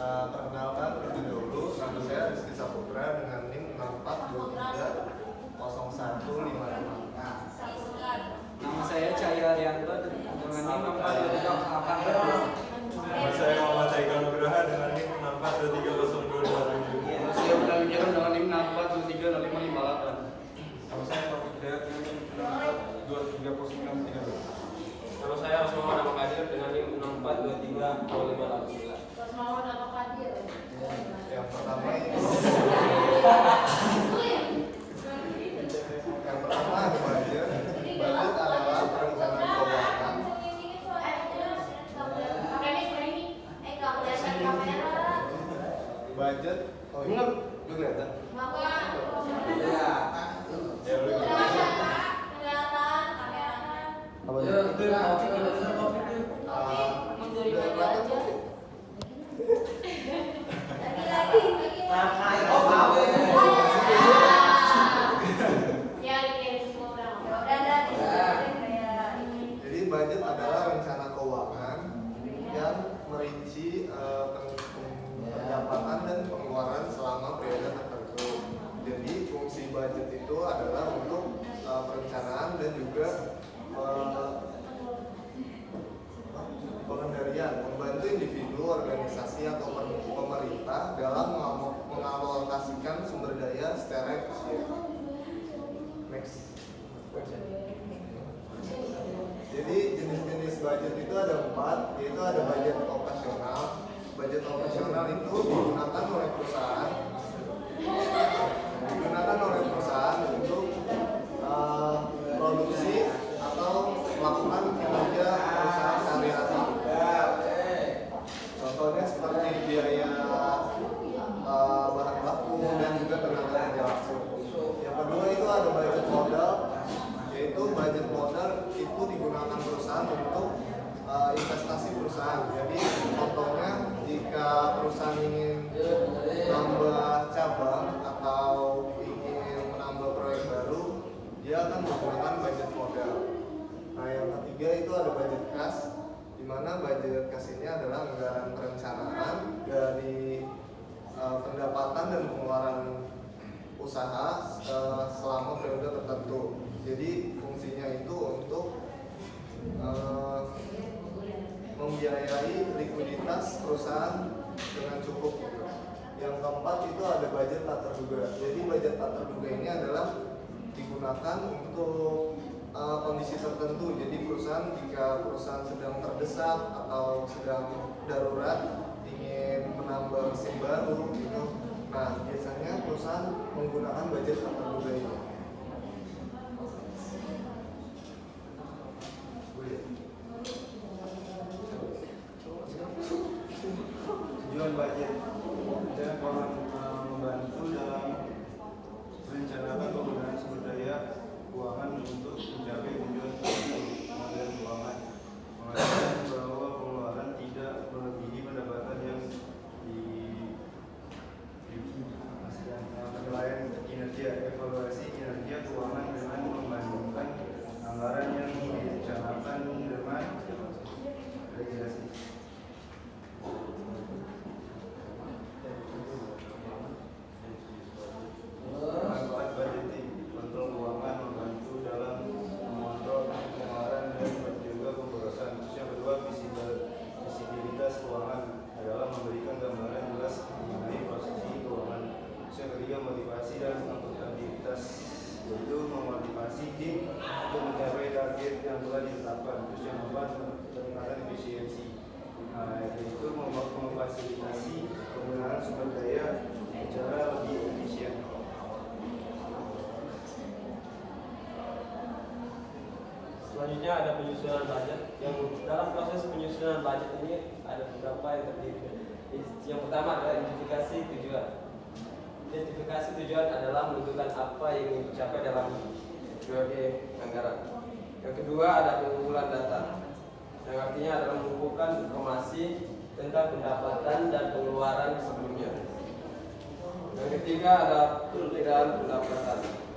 Perkenalkan terlebih dahulu, nama saya Rizky Saputra dengan NIM 64230155. Nama saya Cahya Arianto dengan NIM 642308. Nama saya Muhammad Taika Nugraha dengan NIM 64230227. Nama saya Budi Wijaran dengan NIM 64230558. Nama saya Taufik Hidayat dengan NIM 64230932. Nama saya Rasmuhammad Ahmad Kadir dengan NIM 64232589. Yang pertama ada budget. Budget adalah perencanaan keuangan. Budget, oh iya, lu kelihatan? Ya, lu apa Jadi budget adalah rencana keuangan yang merinci pendapatan dan pengeluaran selama periode tertentu. Jadi fungsi budget itu adalah untuk perencanaan dan juga pengendalian, membantu individu, organisasi atau pemerintah dalam mengalokasikan sumber daya secara efisien. Next. Jadi jenis-jenis budget itu ada 4, yaitu ada budget operasional. Budget operasional itu digunakan oleh perusahaan untuk produksi atau melakukan kinerja perusahaan sehari-hari. Contohnya seperti biaya bahan baku dan juga tenaga kerja langsung. Yang kedua itu ada budget modal, yaitu budget modal itu digunakan perusahaan untuk investasi perusahaan. Jadi contohnya jika perusahaan ingin menambah cabang atau ingin menambah proyek baru, dia akan menggunakan budget modal. Nah, yang ketiga itu ada budget kas, di mana budget kas ini adalah anggaran perencanaan dari pendapatan dan pengeluaran usaha selama periode tertentu. Jadi fungsinya itu untuk membiayai likuiditas perusahaan dengan cukup. Yang keempat itu ada budget tak terduga. Jadi budget tak terduga ini adalah digunakan untuk kondisi tertentu. Jadi jika perusahaan sedang terdesak atau sedang darurat ingin menambah mesin baru gitu. Nah, biasanya perusahaan menggunakan budget tak terduga ini. Tujuan budget adalah membantu dalam merencanakan penggunaan sumber daya keuangan untuk mencapai tujuan pengelolaan keuangan. Memastikan bahwa pengeluaran tidak melebihi pendapatan yang dihasilkan. Penilaian kinerja, evaluasi kinerja keuangan dengan membandingkan anggaran yang direncanakan dengan regulasi. Manfaat budgeting, kontrol keuangan, membantu dalam mengontrol pengeluaran dan juga pemborosan. Terus yang kedua, visibilitas keuangan adalah memberikan gambaran jelas mengenai posisi keuangan. Terus yang ketiga, motivasi dan akuntabilitas, yaitu memotivasi tim untuk mencapai target yang telah ditetapkan. Terus yang keempat, peningkatan efisiensi, yaitu memfasilitasi penggunaan sumber daya secara lebih efisien. Selanjutnya ada penyusunan budget. Yang dalam proses penyusunan budget ini ada beberapa yang terdiri. Yang pertama adalah identifikasi tujuan. Identifikasi tujuan adalah menentukan apa yang ingin dicapai dalam sebagai anggaran. Yang kedua ada pengumpulan data, yang artinya adalah mengumpulkan informasi tentang pendapatan dan pengeluaran sebelumnya. Yang ketiga ada perbedaan pendapatan.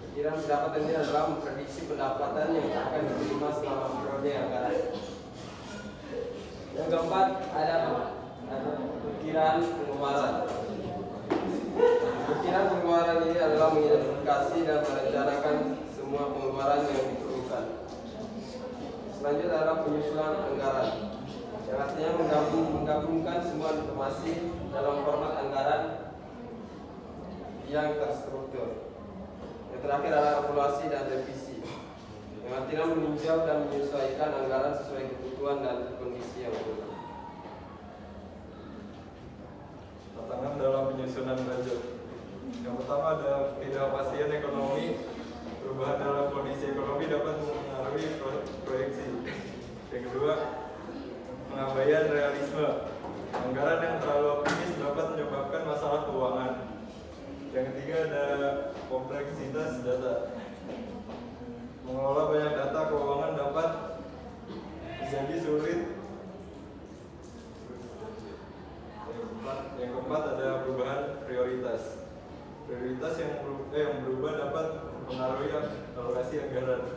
Perkiraan pendapatan ini adalah memprediksi pendapatan yang akan diterima selama periode anggaran. Yang keempat ada perkiraan pengeluaran. Perkiraan pengeluaran ini adalah mengidentifikasi dan merencanakan semua pengeluaran yang diperlukan. Selanjutnya adalah penyusunan anggaran, yang artinya menggabungkan semua informasi dalam format anggaran yang terstruktur. Yang terakhir adalah evaluasi dan revisi, yang artinya meninjau dan menyesuaikan anggaran sesuai kebutuhan dan kondisi yang berubah. Tantangan dalam penyusunan budget. Yang pertama ada ketidakpastian ekonomi. Perubahan dalam kondisi ekonomi dapat mempengaruhi proyeksi. Yang kedua, pengabaian realisme. Anggaran yang terlalu optimis dapat menyebabkan masalah keuangan. Yang ketiga ada kompleksitas data. Mengelola banyak data keuangan dapat menjadi sulit. Yang keempat ada perubahan prioritas. Prioritas yang berubah dapat mempengaruhi alokasi anggaran.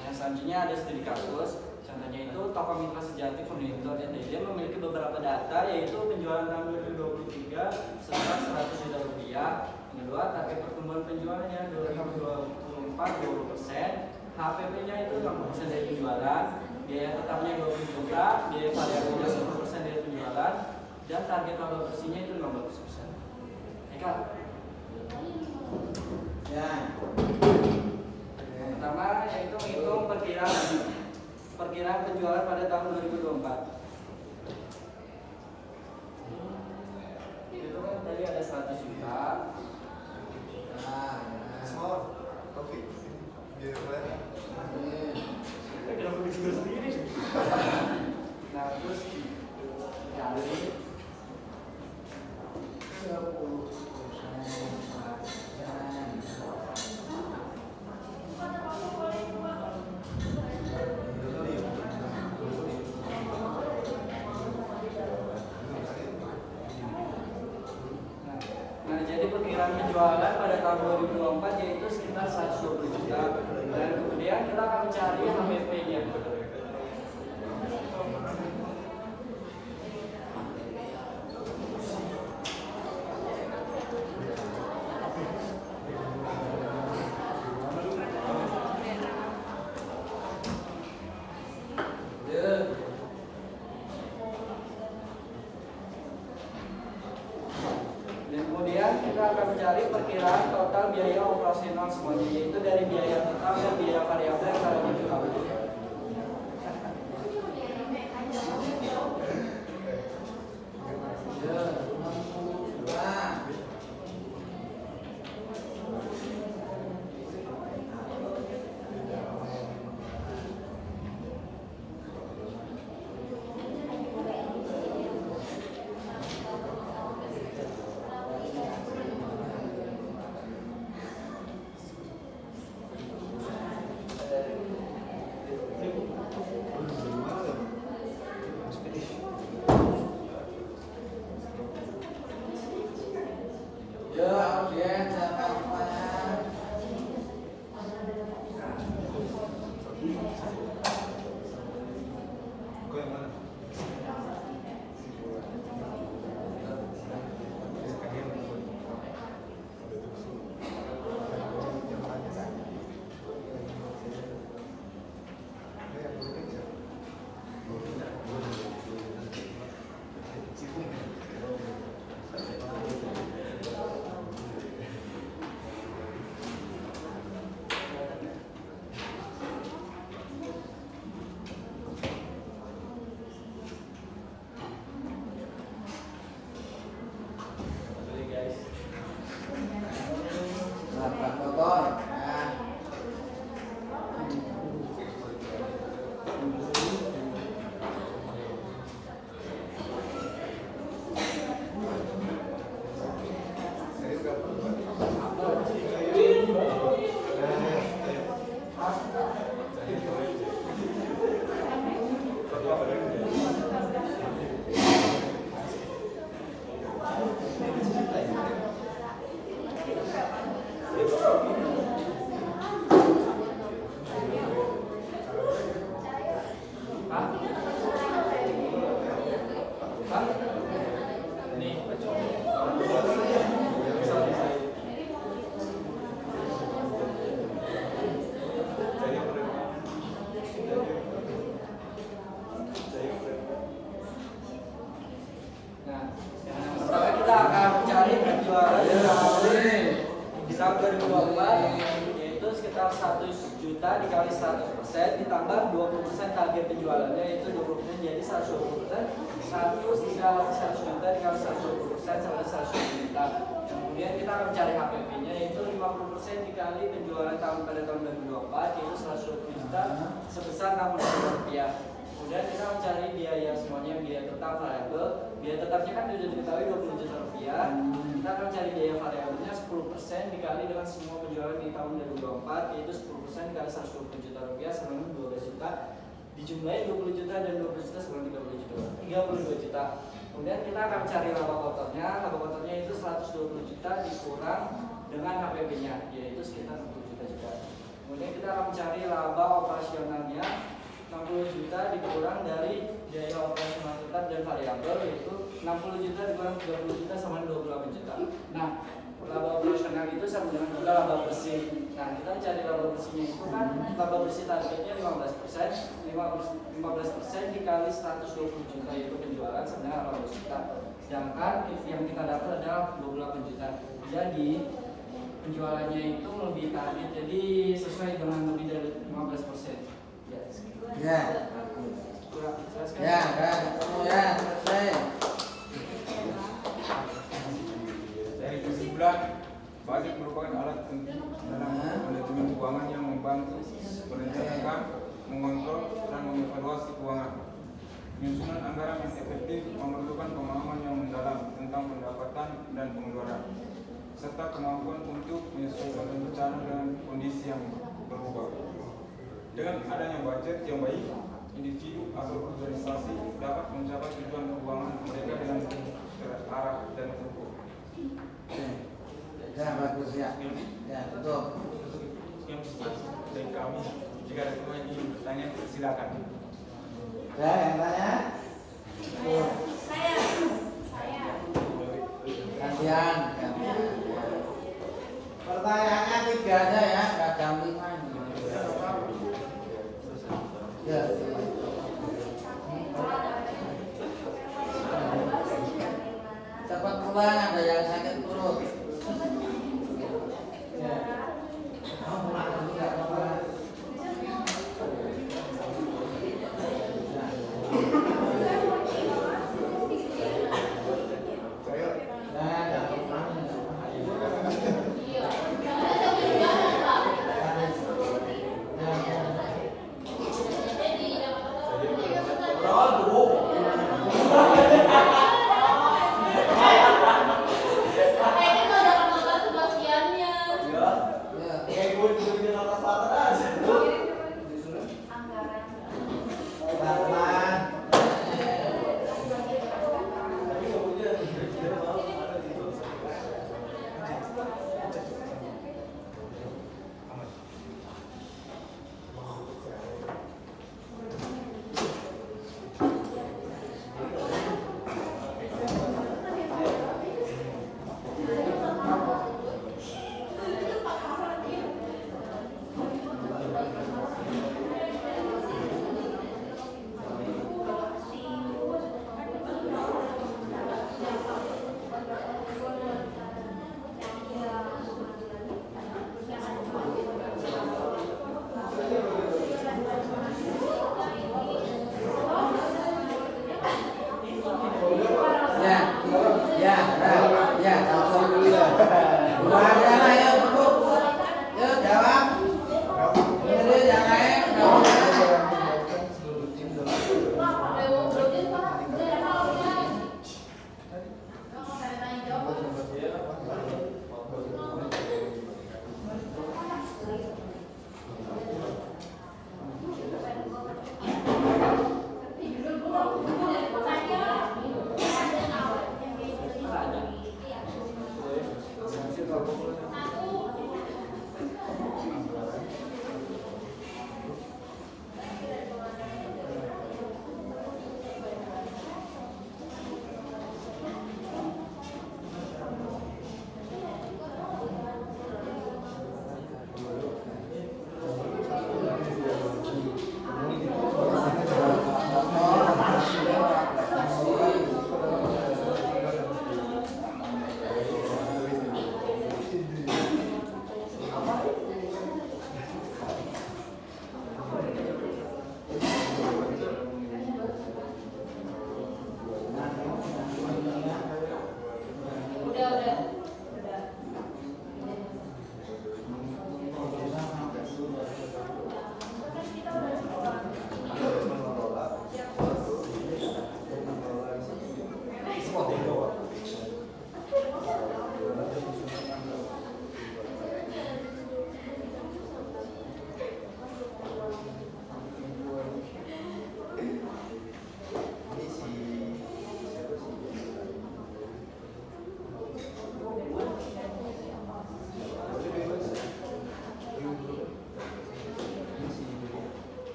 Yang selanjutnya ada studi kasus. Contohnya itu toko mitra sejati Furnitur NTT memiliki beberapa data, yaitu penjualan tahun 2023 sebesar 100 juta rupiah. Yang kedua, target pertumbuhan penjualannya 2024 20%, HPP-nya itu 60% dari penjualan, biaya tetapnya 20 juta, biaya variabelnya 10% dari penjualan, dan target laba bersihnya itu 15%. Eka. Ya. Yang pertama yaitu menghitung perkiraan penjualan pada tahun 2024. Itu kan tadi ada 100 juta. Nah, Small, oke. Gimana? kenapa bikin sendiri? Nah, terus kali 30%. Nah, jadi perkiraan penjualan pada tahun 2024 yaitu sekitar 120 juta. Dan kemudian kita akan mencari HPP-nya. Dan kemudian kita akan mencari perkiraan total biaya operasional semuanya, yaitu dari biaya tetap juta dikali 100% ditambah 20% target penjualannya yaitu 20%, jadi 120%. 100 juta dikali 120% sama 120 juta. Kemudian kita akan mencari HPP-nya yaitu 50% dikali penjualan pada tahun 2024 yaitu 120 juta sebesar 60 juta rupiah. Kemudian kita mencari biaya semuanya, biaya tetap variabel. Biaya tetapnya kan sudah diketahui 20 juta rupiah. Kita akan mencari biaya variabelnya 10% dikali dengan semua penjualan di tahun 2024 yaitu 10% dikali 120 juta rupiah sama 12 juta. Dijumlahin 20 juta dan 20 juta sama 32 juta. Kemudian kita akan cari laba kotornya. Laba kotornya itu 120 juta dikurang dengan HPP-nya yaitu sekitar 60 juta juga. Kemudian kita akan mencari laba operasionalnya 60 juta dikurang dari biaya operasional tetap dan variabel yaitu 60 juta dikurang 30 juta sama 28 juta. Nah, laba operasional itu sama dengan juga laba bersih. Nah, kita mencari laba bersihnya itu kan laba bersih targetnya 15%. 15% dikali 120 juta itu penjualan sebenarnya 18 juta. Sedangkan yang kita dapat adalah 28 juta. Jadi penjualannya itu lebih target, jadi sesuai dengan lebih dari 15%. Ya. Ya, kan. Ya, selesai. Dari kesimpulan, budget merupakan alat penting dalam manajemen keuangan yang membantu merencanakan, mengontrol, dan mengevaluasi keuangan. Penyusunan anggaran yang efektif memerlukan pemahaman yang mendalam tentang pendapatan dan pengeluaran, serta kemampuan untuk menyesuaikan rencana dengan kondisi yang berubah. Dengan adanya budget yang baik, individu atau organisasi dapat mencapai tujuan keuangan mereka dengan terarah dan terukur. Ya, bagus ya. Ya, betul. Dari kami, jika ada yang ingin bertanya, silakan. Ya, yang tanya? Saya. Gantian. Pertanyaannya 3 aja ya, nggak jam 5 ini. Ya. Cepat pulang, ada yang sakit perut. Ya. Kamu pulang dulu nggak apa-apa. Nah, nggak apa-apa.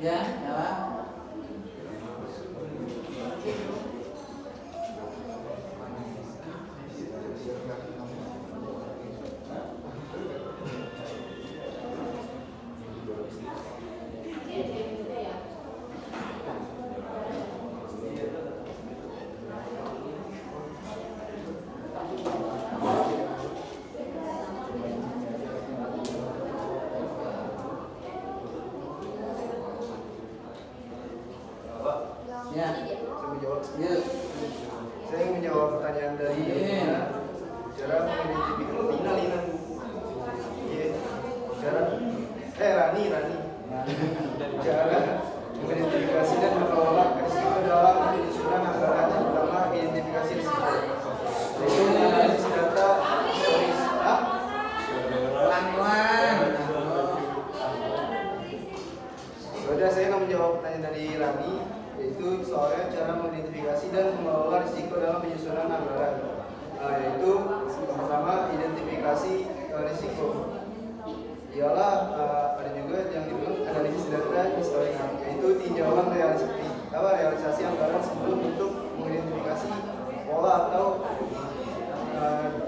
Ya, jawab. Pak, Ya. Saya menjawab. Yuk. Saya menjawab pertanyaan dari Iya. cara mengidentifikasi Lina. Iya. Cara Rani. Cara mengidentifikasi dan mengelola risiko dalam penyusunan anggaran yang pertama identifikasi risiko. Itu analisis data historis. Pelan-pelan. Sudah saya akan menjawab pertanyaan dari Rani, yaitu soalnya cara mengidentifikasi dan mengelola risiko dalam penyusunan anggaran. Yaitu yang pertama identifikasi risiko. Ialah ada juga yang dibilang analisis data historik, yaitu tinjauan realisasi anggaran sebelum untuk mengidentifikasi pola atau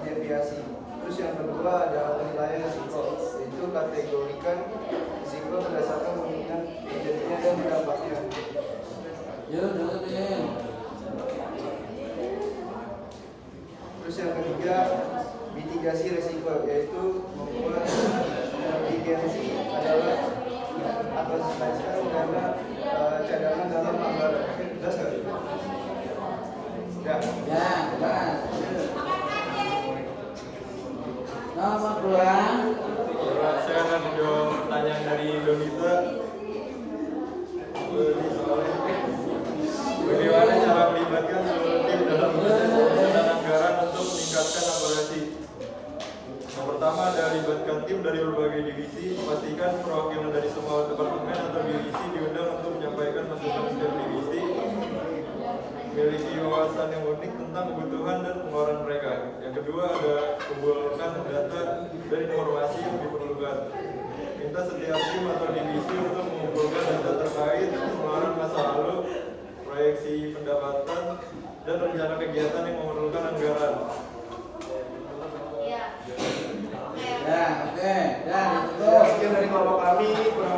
deviasi. Terus yang kedua adalah penilaian risiko, yaitu kategorikan risiko berdasarkan kemungkinan terjadinya dan dampaknya. Yuk, dengerin. Terus yang ketiga mitigasi risiko, yaitu membuat mitigasi adalah antisipasi dana cadangan dalam anggaran. Jelas nggak? Ya. Ya, jelas. Nomor 2. Saya akan menjawab pertanyaan dari Donita. Bagaimana cara melibatkan seluruh tim dalam proses penyusunan anggaran untuk meningkatkan akurasi? Yang pertama ada libatkan tim dari berbagai divisi. Pastikan perwakilan dari semua departemen atau divisi diundang untuk menyampaikan masukan setiap divisi. Memiliki wawasan yang unik tentang kebutuhan dan pengeluaran mereka. Yang kedua ada kumpulkan data dan informasi yang diperlukan. Minta setiap tim atau divisi untuk mengumpulkan data terkait pengeluaran masa lalu, proyeksi pendapatan, dan rencana kegiatan yang memerlukan anggaran. Ya, oke. Dan Ya, sekian dari kelompok kami. Kurang